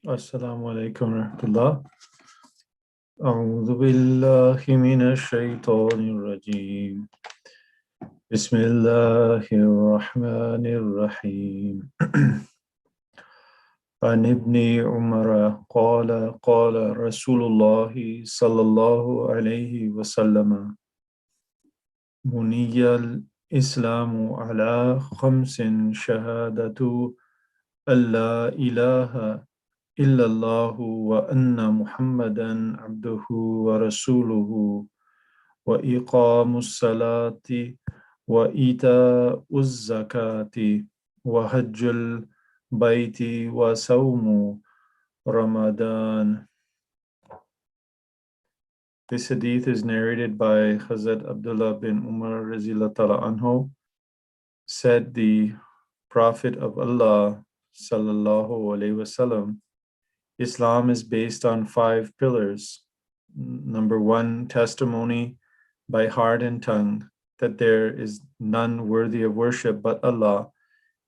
Assalamu alaikum warahmatullah. أعوذ بالله من الشيطان الرجيم. بسم الله الرحمن الرحيم. عن ابن عمر قال قال رسول الله صلى الله عليه وسلم بني الإسلام على خمس شهادة أن لا إله إلا الله وأن محمدا عبده ورسوله وإقام الصلاة وإيتاء الزكاة وحج البيت وصوم Ramadan. This hadith is narrated by Hazrat Abdullah bin Umar Razila Tala Anho. Said the Prophet of Allah Sallallahu Alaihi Wasallam, Islam is based on 5 pillars. Number 1, testimony by heart and tongue that there is none worthy of worship but Allah,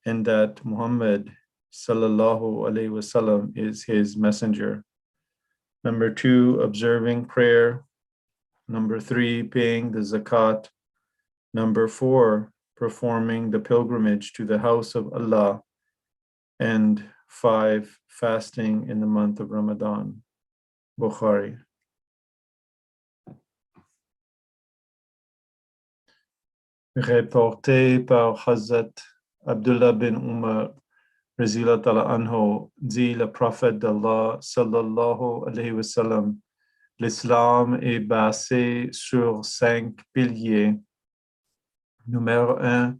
and that Muhammad Sallallahu Alaihi Wasallam is his messenger. Number 2, observing prayer. Number 3, paying the zakat. Number 4, performing the pilgrimage to the house of Allah. And 5, fasting in the month of Ramadan. Bukhari. Rapporté par Hazrat Abdullah bin Umar Razila Tala Anho, dit le prophète d'Allah sallallahu alayhi wa sallam, l'islam est basé sur 5 piliers. Numéro 1,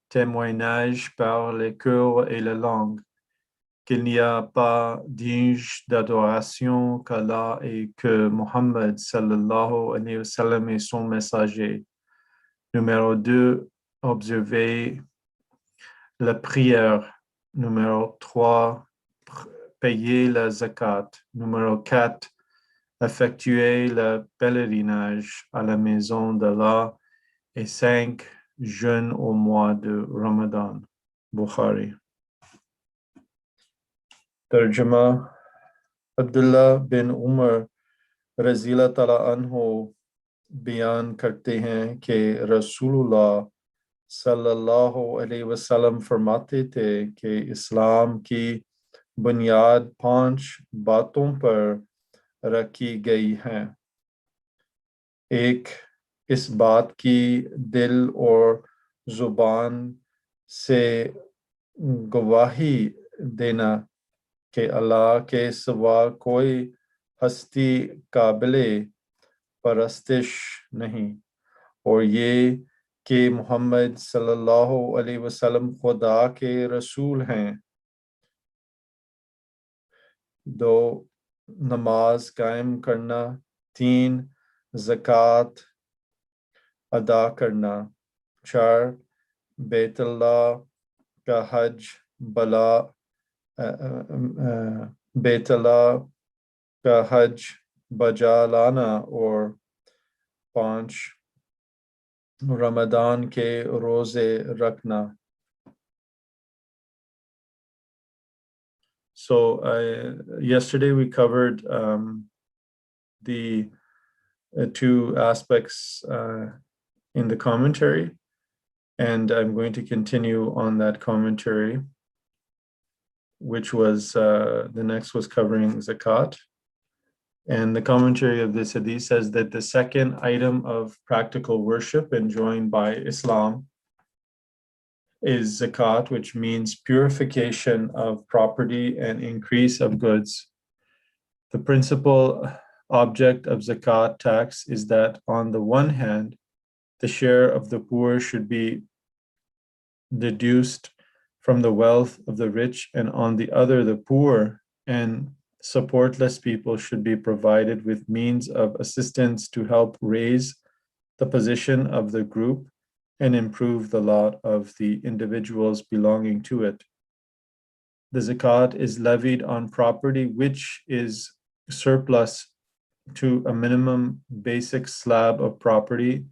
témoignage par le cœur et la langue, qu'il n'y a pas digne d'adoration qu'Allah et que Muhammad sallallahu alayhi wa sallam est son messager. Numéro 2, observer la prière. Numéro 3, payer la zakat. Numéro 4, effectuer le pèlerinage à la maison d'Allah. Et 5, jeûne au mois de Ramadan. Bukhari. Tarjama. Abdullah bin Umar Razila Tala Anho बयान करते हैं कि रसूलुल्लाह सल्लल्लाहु अलैहि वसल्लम फरमाते थे कि इस्लाम की बुनियाद 5 बातों पर रखी गई है। एक, इस बात की दिल और जुबान से गवाही देना कि अल्लाह के सिवा कोई हस्ती काबिले परस्तिश नहीं, और ये कि मोहम्मद सल्लल्लाहु अलैहि वसल्लम खुदा के रसूल हैं। 2, नमाज कायम करना। 3, ज़कात अदा करना। 4, बैतुल्लाह का हज बैतुल्लाह का हज बजा लाना। और 5, रमदान के रोजे रखना। So yesterday we covered the 2 aspects in the commentary, and I'm going to continue on that commentary, which was the next was covering zakat. And the commentary of this hadith says that the second item of practical worship enjoined by Islam is zakat, which means purification of property and increase of goods. The principal object of zakat tax is that on the one hand, the share of the poor should be deduced from the wealth of the rich, and on the other, the poor and supportless people should be provided with means of assistance to help raise the position of the group and improve the lot of the individuals belonging to it. The zakat is levied on property which is surplus to a minimum basic slab of property,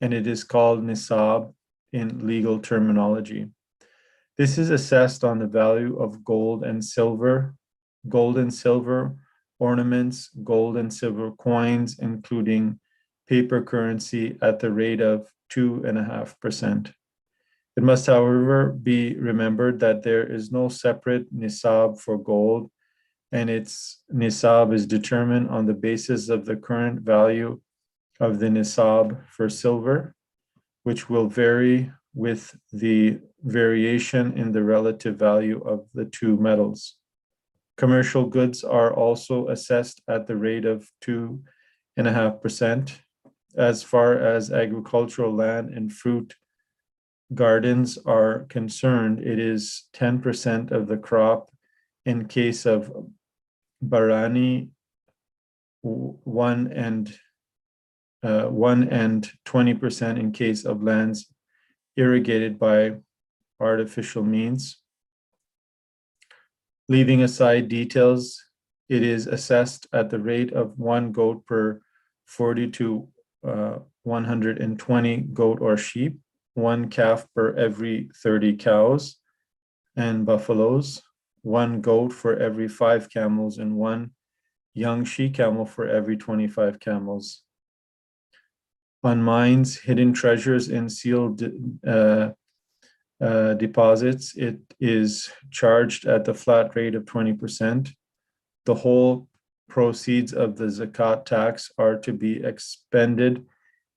and it is called nisab in legal terminology. This is assessed on the value of gold and silver gold and silver ornaments, gold and silver coins, including paper currency at the rate of 2.5%. It must, however, be remembered that there is no separate nisab for gold, and its nisab is determined on the basis of the current value of the nisab for silver, which will vary with the variation in the relative value of the two metals. Commercial goods are also assessed at the rate of 2.5%. As far as agricultural land and fruit gardens are concerned, it is 10% of the crop in case of barani, 1 and 20% in case of lands irrigated by artificial means. Leaving aside details, it is assessed at the rate of 1 goat per 40 to 120 goat or sheep, 1 calf per every 30 cows and buffaloes, 1 goat for every 5 camels, and 1 young she-camel for every 25 camels. On mines, hidden treasures, and sealed deposits, it is charged at the flat rate of 20%. The whole proceeds of the zakat tax are to be expended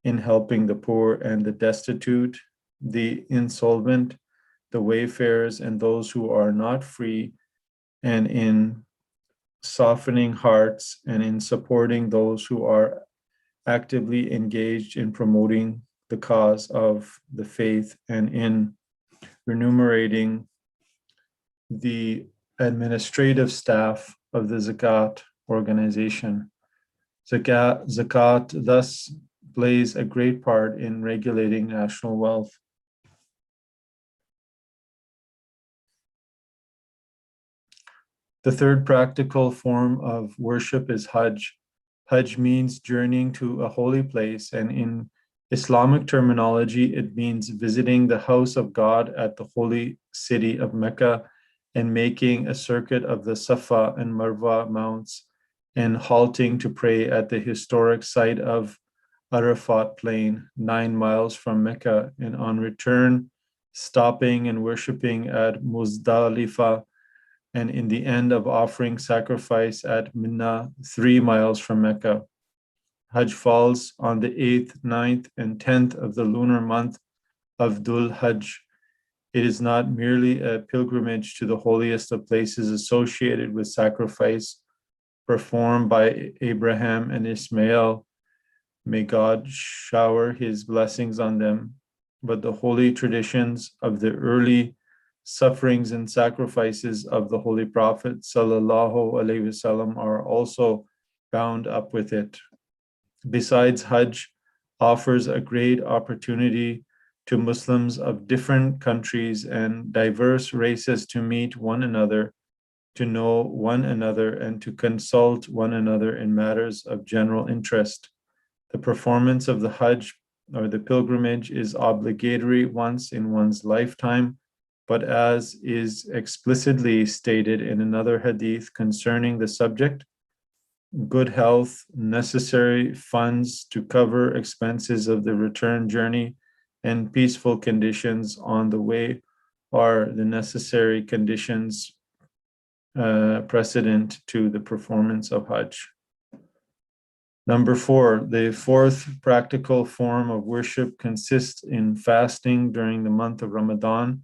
in helping the poor and the destitute, the insolvent, the wayfarers, and those who are not free, and in softening hearts and in supporting those who are actively engaged in promoting the cause of the faith, and in remunerating the administrative staff of the zakat organization. Zakat thus plays a great part in regulating national wealth. The third practical form of worship is Hajj. Hajj means journeying to a holy place, and in Islamic terminology, it means visiting the house of God at the holy city of Mecca and making a circuit of the Safa and Marwa mounts and halting to pray at the historic site of Arafat Plain, 9 miles from Mecca, and on return, stopping and worshiping at Muzdalifah, and in the end of offering sacrifice at Mina, 3 miles from Mecca. Hajj falls on the 8th, 9th, and 10th of the lunar month of Dhul Hajj. It is not merely a pilgrimage to the holiest of places associated with sacrifice performed by Abraham and Ismail. May God shower his blessings on them, but the holy traditions of the early sufferings and sacrifices of the Holy Prophet sallallahu alaihi wasallam are also bound up with it. Besides, Hajj offers a great opportunity to Muslims of different countries and diverse races to meet one another, to know one another, and to consult one another in matters of general interest. The performance of the Hajj or the pilgrimage is obligatory once in one's lifetime, but as is explicitly stated in another hadith concerning the subject, good health, necessary funds to cover expenses of the return journey, and peaceful conditions on the way are the necessary conditions precedent to the performance of Hajj. Number 4, the fourth practical form of worship consists in fasting during the month of Ramadan.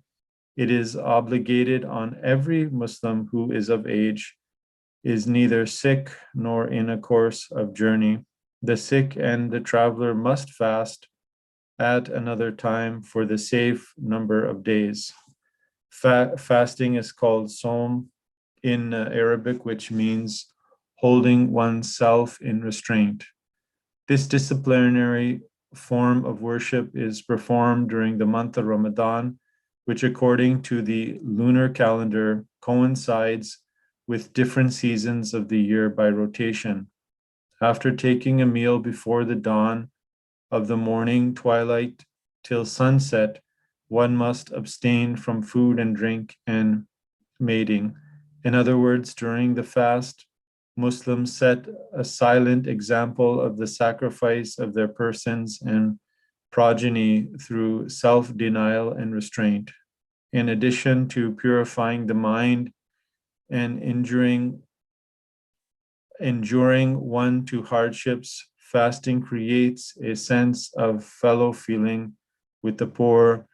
It is obligated on every Muslim who is of age, is neither sick nor in a course of journey. The sick and the traveler must fast at another time for the safe number of days. Fasting is called Som in Arabic, which means holding oneself in restraint. This disciplinary form of worship is performed during the month of Ramadan, which according to the lunar calendar coincides with different seasons of the year by rotation. After taking a meal before the dawn of the morning twilight till sunset, one must abstain from food and drink and mating, In other words, during the fast, Muslims set a silent example of the sacrifice of their persons and progeny through self-denial and restraint. In addition to purifying the mind and enduring one to hardships, fasting creates a sense of fellow feeling with the poor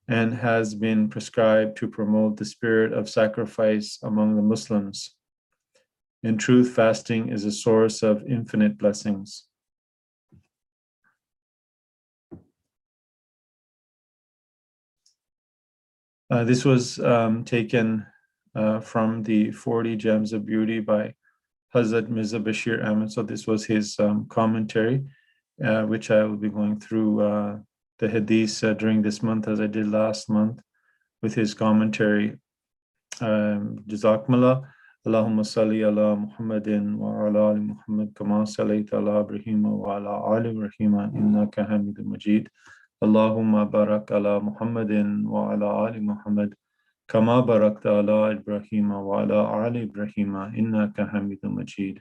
and has been prescribed to promote the spirit of sacrifice among the Muslims. In truth, fasting is a source of infinite blessings. This was taken from the 40 Gems of Beauty by Hazrat Mirza Bashir Ahmed. So this was his commentary, which I will be going through the Hadith during this month, as I did last month, with his commentary. Jazakumullah. Allahumma salli ala Muhammadin wa ala ali Muhammad kama sallaita ala Ibrahim wa ala ali Ibrahim innaka Hamidum Majid. Allahumma barak ala Muhammadin wa ala ali Muhammad kama barakta ala Ibrahim wa ala ali Ibrahim innaka Hamidum Majid.